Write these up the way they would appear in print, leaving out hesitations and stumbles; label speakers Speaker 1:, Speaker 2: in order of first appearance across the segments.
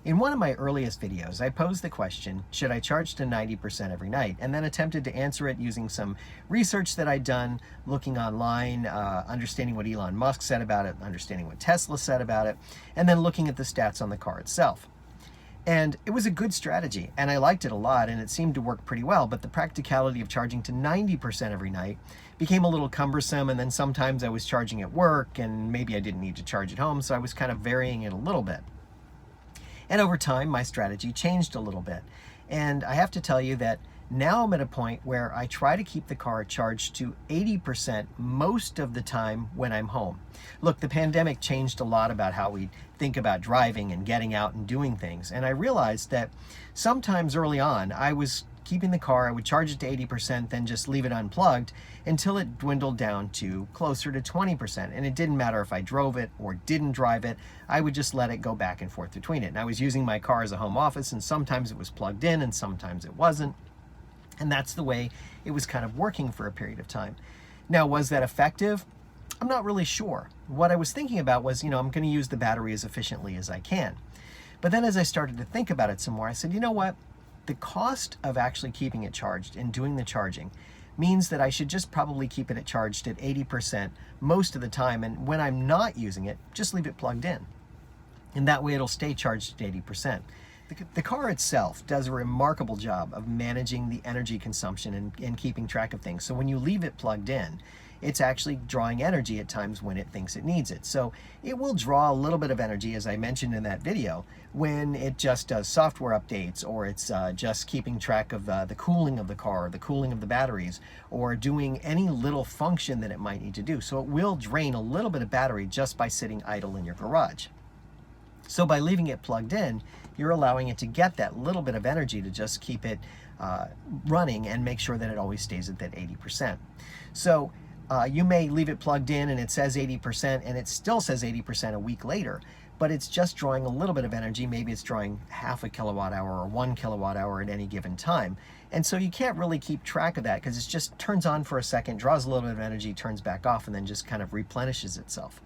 Speaker 1: In one of my earliest videos, I posed the question, should I charge to 90% every night? And then attempted to answer it using some research that I'd done, looking online, understanding what Elon Musk said about it, understanding what Tesla said about it, and then looking at the stats on the car itself. And it was a good strategy, and I liked it a lot, and it seemed to work pretty well, but the practicality of charging to 90% every night became a little cumbersome, and then sometimes I was charging at work, and maybe I didn't need to charge at home, so I was kind of varying it a little bit. And over time, my strategy changed a little bit. And I have to tell you that now I'm at a point where I try to keep the car charged to 80% most of the time when I'm home. Look, the pandemic changed a lot about how we think about driving and getting out and doing things. And I realized that sometimes early on, I was keeping the car, I would charge it to 80%, then just leave it unplugged until it dwindled down to closer to 20%. And it didn't matter if I drove it or didn't drive it, I would just let it go back and forth between it. And I was using my car as a home office, and sometimes it was plugged in and sometimes it wasn't. And that's the way it was kind of working for a period of time. Now, was that effective? I'm not really sure. What I was thinking about was, I'm going to use the battery as efficiently as I can. But then as I started to think about it some more, I said, you know what? The cost of actually keeping it charged and doing the charging means that I should just probably keep it charged at 80% most of the time. And when I'm not using it, just leave it plugged in. And that way it'll stay charged at 80%. The car itself does a remarkable job of managing the energy consumption and keeping track of things. So when you leave it plugged in, it's actually drawing energy at times when it thinks it needs it. So it will draw a little bit of energy, as I mentioned in that video, when it just does software updates, or it's just keeping track of the cooling of the car, or the cooling of the batteries, or doing any little function that it might need to do. So it will drain a little bit of battery just by sitting idle in your garage. So by leaving it plugged in, you're allowing it to get that little bit of energy to just keep it running and make sure that it always stays at that 80%. So you may leave it plugged in and it says 80% and it still says 80% a week later, but it's just drawing a little bit of energy. Maybe it's drawing half a kilowatt hour or 1 kilowatt hour at any given time. And so you can't really keep track of that because it just turns on for a second, draws a little bit of energy, turns back off, and then just kind of replenishes itself.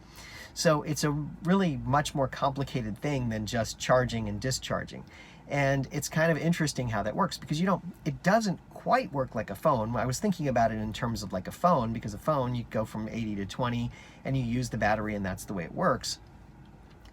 Speaker 1: So it's a really much more complicated thing than just charging and discharging. And it's kind of interesting how that works because it doesn't quite work like a phone. I was thinking about it in terms of like a phone, because a phone, you go from 80 to 20 and you use the battery and that's the way it works.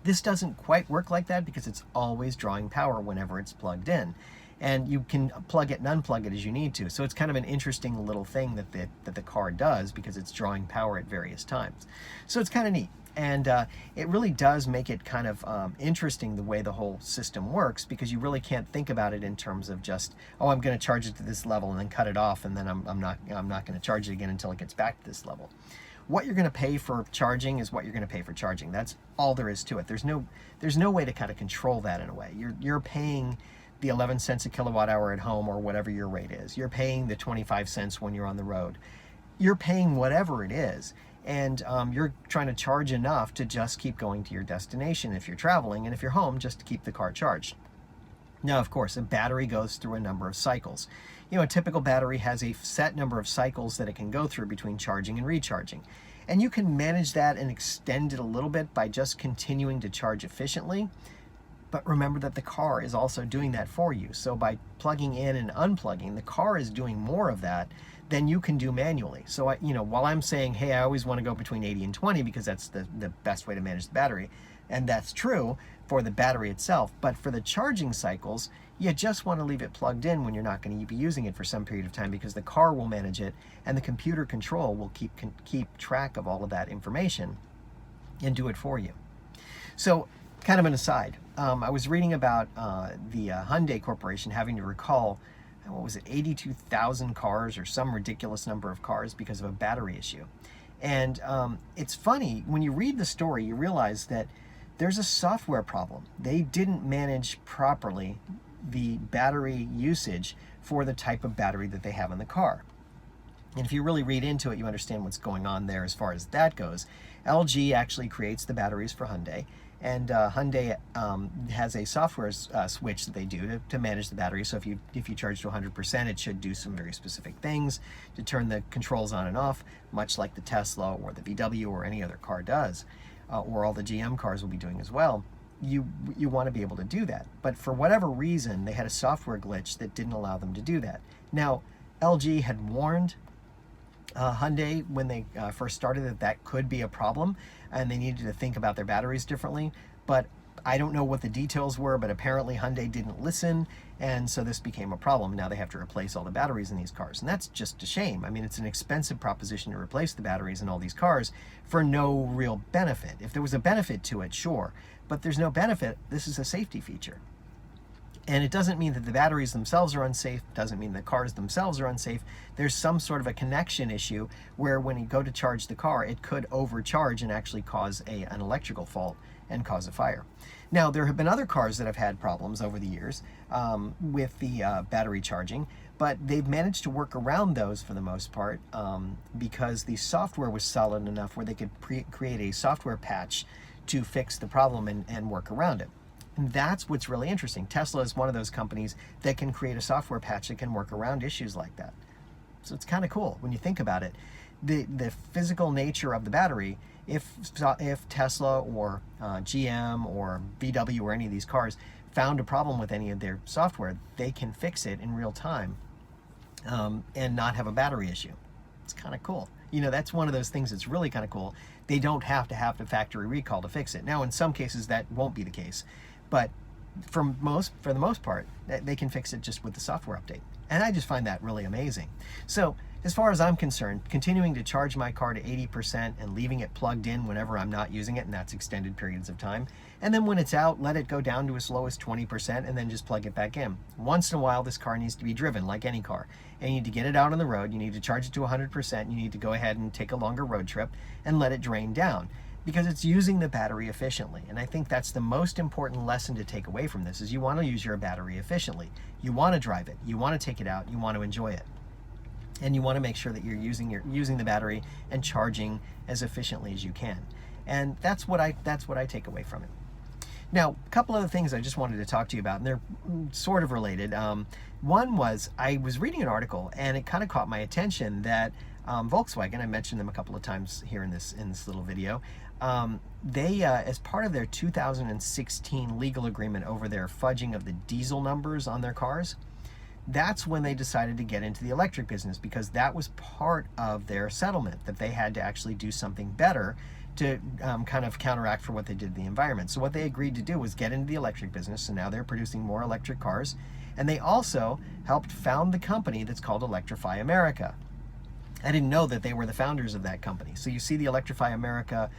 Speaker 1: This doesn't quite work like that because it's always drawing power whenever it's plugged in. And you can plug it and unplug it as you need to. So it's kind of an interesting little thing that the car does because it's drawing power at various times. So it's kind of neat. And it really does make it kind of interesting the way the whole system works, because you really can't think about it in terms of just, oh, I'm going to charge it to this level and then cut it off, and then I'm not going to charge it again until it gets back to this level. What you're going to pay for charging is what you're going to pay for charging. That's all there is to it. There's no way to kind of control that in a way. You're paying the 11 cents a kilowatt hour at home, or whatever your rate is. You're paying the 25 cents when you're on the road. You're paying whatever it is. And you're trying to charge enough to just keep going to your destination if you're traveling, and if you're home, just to keep the car charged. Now, of course, a battery goes through a number of cycles. A typical battery has a set number of cycles that it can go through between charging and recharging. And you can manage that and extend it a little bit by just continuing to charge efficiently. But remember that the car is also doing that for you. So by plugging in and unplugging, the car is doing more of that than you can do manually. So while I'm saying, hey, I always want to go between 80 and 20 because that's the best way to manage the battery, and that's true for the battery itself, but for the charging cycles, you just want to leave it plugged in when you're not going to be using it for some period of time, because the car will manage it and the computer control will keep track of all of that information and do it for you. So kind of an aside, I was reading about the Hyundai Corporation having to recall 82,000 cars or some ridiculous number of cars because of a battery issue. And it's funny, when you read the story, you realize that there's a software problem. They didn't manage properly the battery usage for the type of battery that they have in the car. And if you really read into it, you understand what's going on there as far as that goes. LG actually creates the batteries for Hyundai. And Hyundai has a software switch that they do to manage the battery. So if you charge to 100%, it should do some very specific things to turn the controls on and off, much like the Tesla or the VW or any other car does, or all the GM cars will be doing as well. you want to be able to do that. But for whatever reason, they had a software glitch that didn't allow them to do that. Now, LG had warned Hyundai when they first started that could be a problem, and they needed to think about their batteries differently. But I don't know what the details were, but apparently Hyundai didn't listen, and so this became a problem. Now they have to replace all the batteries in these cars, and that's just a shame. I mean, it's an expensive proposition to replace the batteries in all these cars for no real benefit. If there was a benefit to it, sure, but there's no benefit. This is a safety feature. And it doesn't mean that the batteries themselves are unsafe, doesn't mean the cars themselves are unsafe. There's some sort of a connection issue where when you go to charge the car, it could overcharge and actually cause an electrical fault and cause a fire. Now, there have been other cars that have had problems over the years with the battery charging, but they've managed to work around those for the most part because the software was solid enough where they could create a software patch to fix the problem and work around it. And that's what's really interesting. Tesla is one of those companies that can create a software patch that can work around issues like that. So it's kind of cool when you think about it. The physical nature of the battery, if Tesla or GM or VW or any of these cars found a problem with any of their software, they can fix it in real time and not have a battery issue. It's kind of cool. You know, that's one of those things that's really kind of cool. They don't have to have the factory recall to fix it. Now, in some cases, that won't be the case. But for the most part, they can fix it just with the software update. And I just find that really amazing. So as far as I'm concerned, continuing to charge my car to 80% and leaving it plugged in whenever I'm not using it, and that's extended periods of time. And then when it's out, let it go down to as low as 20% and then just plug it back in. Once in a while, this car needs to be driven like any car. And you need to get it out on the road. You need to charge it to 100%. You need to go ahead and take a longer road trip and let it drain down, because it's using the battery efficiently. And I think that's the most important lesson to take away from this, is you want to use your battery efficiently. You want to drive it. You want to take it out. You want to enjoy it. And you want to make sure that you're using the battery and charging as efficiently as you can. And that's what I take away from it. Now, a couple other things I just wanted to talk to you about, and they're sort of related. One was, I was reading an article and it kind of caught my attention that Volkswagen, I mentioned them a couple of times here in this little video, they, as part of their 2016 legal agreement over their fudging of the diesel numbers on their cars, that's when they decided to get into the electric business, because that was part of their settlement, that they had to actually do something better to kind of counteract for what they did to the environment. So what they agreed to do was get into the electric business, so now they're producing more electric cars, and they also helped found the company that's called Electrify America. I didn't know that they were the founders of that company. So you see the Electrify America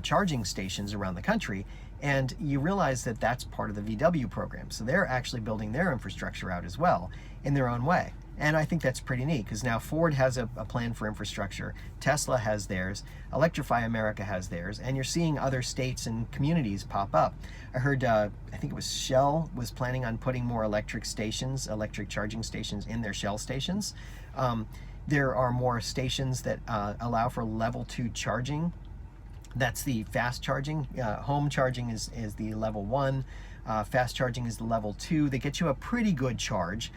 Speaker 1: charging stations around the country, and you realize that that's part of the VW program. So they're actually building their infrastructure out as well in their own way. And I think that's pretty neat, because now Ford has a plan for infrastructure, Tesla has theirs, Electrify America has theirs, and you're seeing other states and communities pop up. I heard, I think it was Shell was planning on putting more electric charging stations in their Shell stations. There are more stations that allow for level 2 charging. That's the fast charging. Home charging is the level 1. Fast charging is the level 2. They get you a pretty good charge,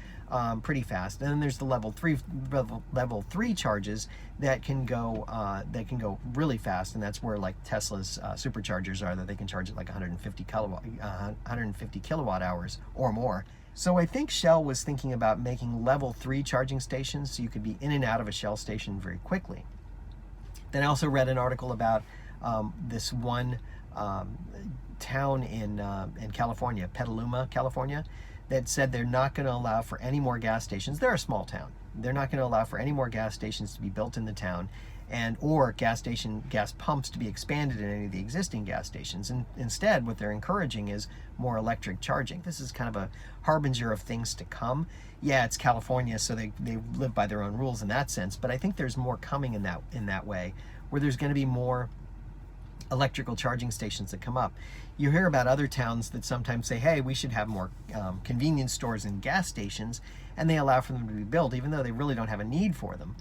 Speaker 1: pretty fast. And then there's the level 3 charges that can go really fast, and that's where like Tesla's Superchargers are, that they can charge at like 150 kilowatt hours or more. So I think Shell was thinking about making level 3 charging stations so you could be in and out of a Shell station very quickly. Then I also read an article about this one town in California, Petaluma, California, that said they're not going to allow for any more gas stations. They're a small town. They're not going to allow for any more gas stations to be built in the town, or gas pumps to be expanded in any of the existing gas stations. And instead, what they're encouraging is more electric charging. This is kind of a harbinger of things to come. Yeah, it's California, so they live by their own rules in that sense, but I think there's more coming in that way, where there's going to be more electrical charging stations that come up. You hear about other towns that sometimes say, hey, we should have more convenience stores and gas stations, and they allow for them to be built, even though they really don't have a need for them.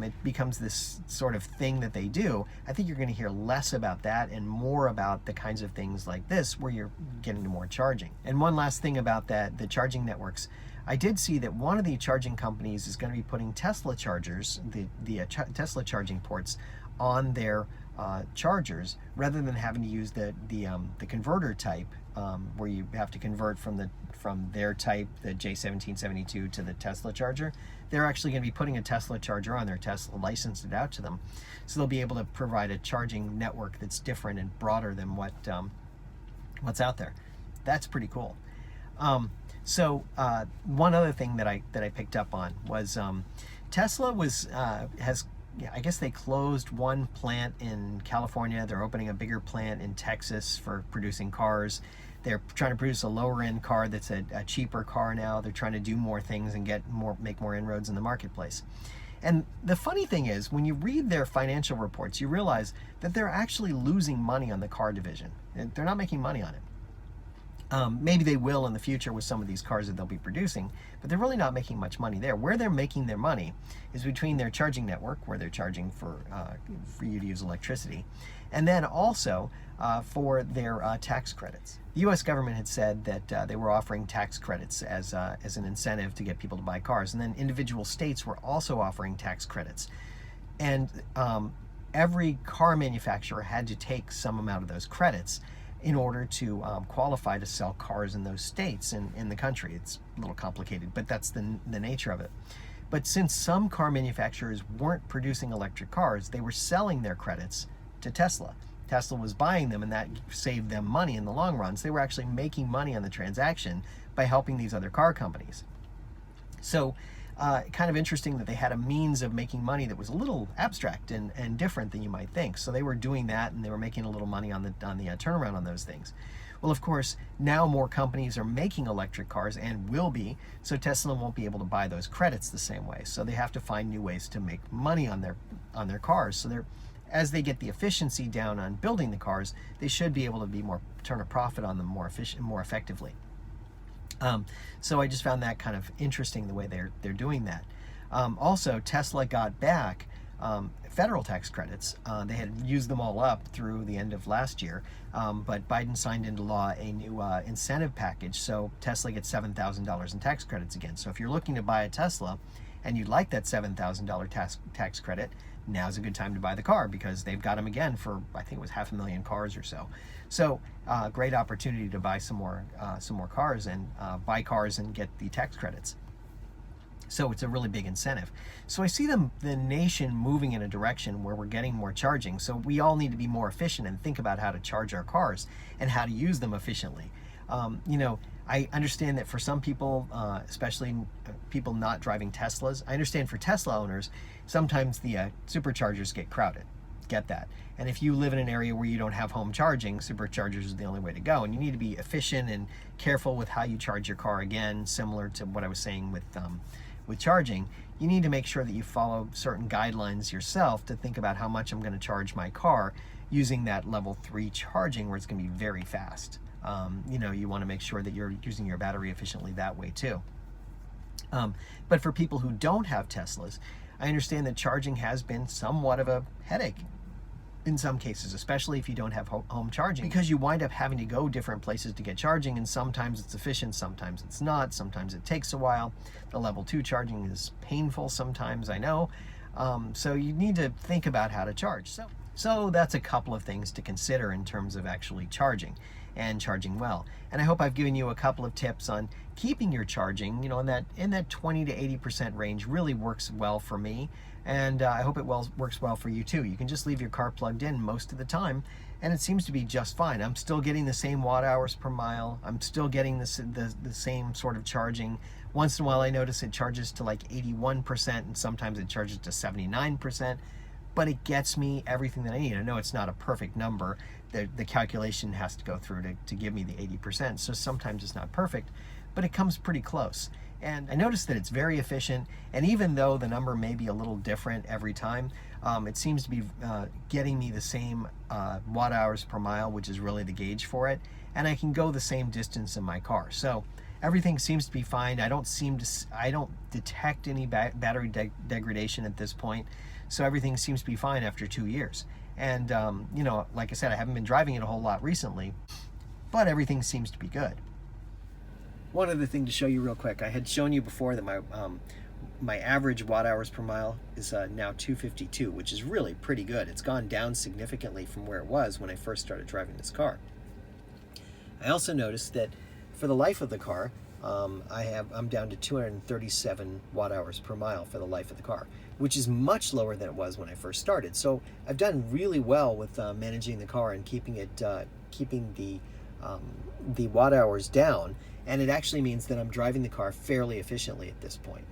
Speaker 1: It becomes this sort of thing that they do. I think you're going to hear less about that and more about the kinds of things like this, where you're getting to more charging. And one last thing about that, the charging networks. I did see that one of the charging companies is going to be putting Tesla chargers, the Tesla charging ports, on their chargers, rather than having to use the converter type, where you have to convert from their type, the J1772, to the Tesla charger. They're actually going to be putting a Tesla charger on their Tesla, licensed it out to them, so they'll be able to provide a charging network that's different and broader than what's out there. That's pretty cool. So one other thing that I picked up on was Tesla has, I guess they closed one plant in California. They're opening a bigger plant in Texas for producing cars. They're trying to produce a lower end car that's a cheaper car now. They're trying to do more things and make more inroads in the marketplace. And the funny thing is, when you read their financial reports, you realize that they're actually losing money on the car division. They're not making money on it. Maybe they will in the future with some of these cars that they'll be producing, but they're really not making much money there. Where they're making their money is between their charging network, where they're charging for you to use electricity, and then also for their tax credits. The U.S. government had said that they were offering tax credits as an incentive to get people to buy cars, and then individual states were also offering tax credits. And every car manufacturer had to take some amount of those credits in order to qualify to sell cars in those states in the country. It's a little complicated, but that's the nature of it. But since some car manufacturers weren't producing electric cars, they were selling their credits to Tesla. Tesla was buying them, and that saved them money in the long run. So they were actually making money on the transaction by helping these other car companies. So kind of interesting that they had a means of making money that was a little abstract and different than you might think. So they were doing that, and they were making a little money on the turnaround on those things. Well, of course, now more companies are making electric cars, and will be, so Tesla won't be able to buy those credits the same way. So they have to find new ways to make money on their cars. So as they get the efficiency down on building the cars, they should be able to turn a profit on them more effectively. So I just found that kind of interesting, the way they're doing that. Also, Tesla got back federal tax credits. They had used them all up through the end of last year, but Biden signed into law a new incentive package, so Tesla gets $7,000 in tax credits again. So if you're looking to buy a Tesla and you'd like that $7,000 tax credit, now's a good time to buy the car, because they've got them again for, I think it was 500,000 cars or so. So great opportunity to buy some more cars and buy cars and get the tax credits. So it's a really big incentive. So I see the nation moving in a direction where we're getting more charging. So we all need to be more efficient and think about how to charge our cars and how to use them efficiently. I understand that for some people, especially people not driving Teslas, I understand for Tesla owners, sometimes the superchargers get crowded. Get that. And if you live in an area where you don't have home charging, superchargers is the only way to go. And you need to be efficient and careful with how you charge your car. Again, similar to what I was saying with charging, you need to make sure that you follow certain guidelines yourself to think about how much I'm going to charge my car using that level 3 charging, where it's going to be very fast. You want to make sure that you're using your battery efficiently that way too. But for people who don't have Teslas, I understand that charging has been somewhat of a headache in some cases, especially if you don't have home charging, because you wind up having to go different places to get charging, and sometimes it's efficient, sometimes it's not, sometimes it takes a while. The level 2 charging is painful sometimes, I know. So you need to think about how to charge. So that's a couple of things to consider in terms of actually charging and charging well. And I hope I've given you a couple of tips on keeping your charging, in that 20 to 80% range. Really works well for me, and I hope it works well for you too. You can just leave your car plugged in most of the time, and it seems to be just fine. I'm still getting the same watt hours per mile. I'm still getting the same sort of charging. Once in a while I notice it charges to like 81%, and sometimes it charges to 79%. But it gets me everything that I need. I know it's not a perfect number. The calculation has to go through to give me the 80%. So sometimes it's not perfect, but it comes pretty close. And I noticed that it's very efficient. And even though the number may be a little different every time, it seems to be getting me the same watt hours per mile, which is really the gauge for it. And I can go the same distance in my car. So everything seems to be fine. I don't detect any battery degradation at this point. So everything seems to be fine after 2 years. And, like I said, I haven't been driving it a whole lot recently, but everything seems to be good. One other thing to show you real quick. I had shown you before that my average watt hours per mile is now 252, which is really pretty good. It's gone down significantly from where it was when I first started driving this car. I also noticed that for the life of the car, I'm down to 237 watt hours per mile for the life of the car, which is much lower than it was when I first started. So I've done really well with managing the car and keeping the watt hours down, and it actually means that I'm driving the car fairly efficiently at this point.